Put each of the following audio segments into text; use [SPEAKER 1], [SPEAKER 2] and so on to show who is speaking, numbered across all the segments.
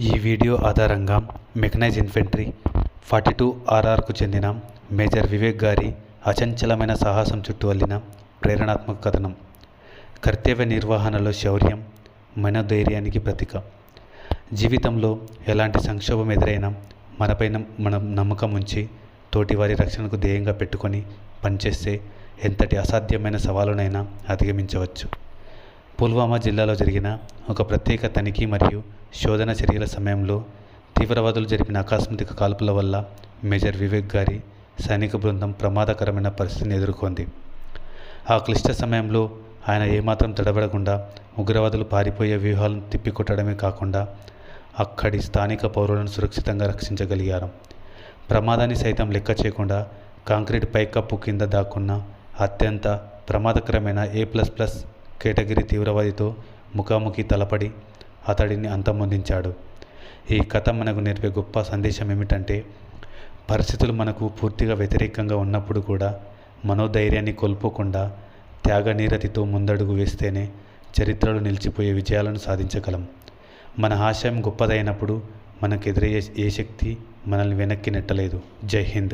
[SPEAKER 1] ఈ వీడియో ఆధారంగా mechanise infantry 42 RRకు చెందిన మేజర్ వివేక్ గారి అచంచలమైన సాహసం చుట్టూ అల్లిన ప్రేరణాత్మక కథనం. కర్తవ్య నిర్వహణలో శౌర్యం మనోధైర్యానికి ప్రతీక. జీవితంలో ఎలాంటి సంక్షోభం ఎదురైనా మనపైన మనం నమ్మకం ఉంచి తోటివారి రక్షణకు ధ్యేయంగా పెట్టుకొని పనిచేస్తే ఎంతటి అసాధ్యమైన సవాలునైనా అధిగమించవచ్చు. పుల్వామా జిల్లాలో జరిగిన ఒక ప్రత్యేక తనిఖీ మరియు శోధన చర్యల సమయంలో తీవ్రవాదులు జరిపిన ఆకస్మిక కాల్పుల వల్ల మేజర్ వివేక్ గారి సైనిక బృందం ప్రమాదకరమైన పరిస్థితిని ఎదుర్కొంది. ఆ క్లిష్ట సమయంలో ఆయన ఏమాత్రం తడబడకుండా ఉగ్రవాదులు పారిపోయే వ్యూహాలను తిప్పికొట్టడమే కాకుండా అక్కడి స్థానిక పౌరులను సురక్షితంగా రక్షించగలిగారు. ప్రమాదాన్ని సైతం లెక్క చేయకుండా కాంక్రీట్ పైకప్పు కింద దాక్కున్న అత్యంత ప్రమాదకరమైన A++ కేటగిరీ తీవ్రవాదితో ముఖాముఖి తలపడి అతడిని అంతమొందించాడు. ఈ కథ మనకు నేర్పే గొప్ప సందేశం ఏమిటంటే, పరిస్థితులు మనకు పూర్తిగా వ్యతిరేకంగా ఉన్నప్పుడు కూడా మనోధైర్యాన్ని కోల్పోకుండా త్యాగనీరతితో ముందడుగు వేస్తేనే చరిత్రలో నిలిచిపోయే విజయాలను సాధించగలం. మన ఆశయం గొప్పదైనప్పుడు మనకు ఎదురయ్యే ఏ శక్తి మనల్ని వెనక్కి నెట్టలేదు. జై హింద్.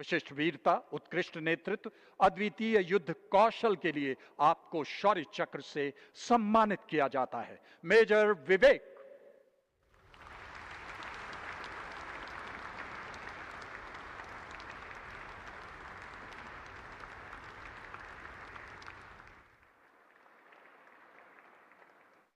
[SPEAKER 2] विशिष्ट वीरता, उत्कृष्ट नेतृत्व, अद्वितीय युद्ध कौशल के लिए आपको शौर्य चक्र से सम्मानित किया जाता है। मेजर विवेक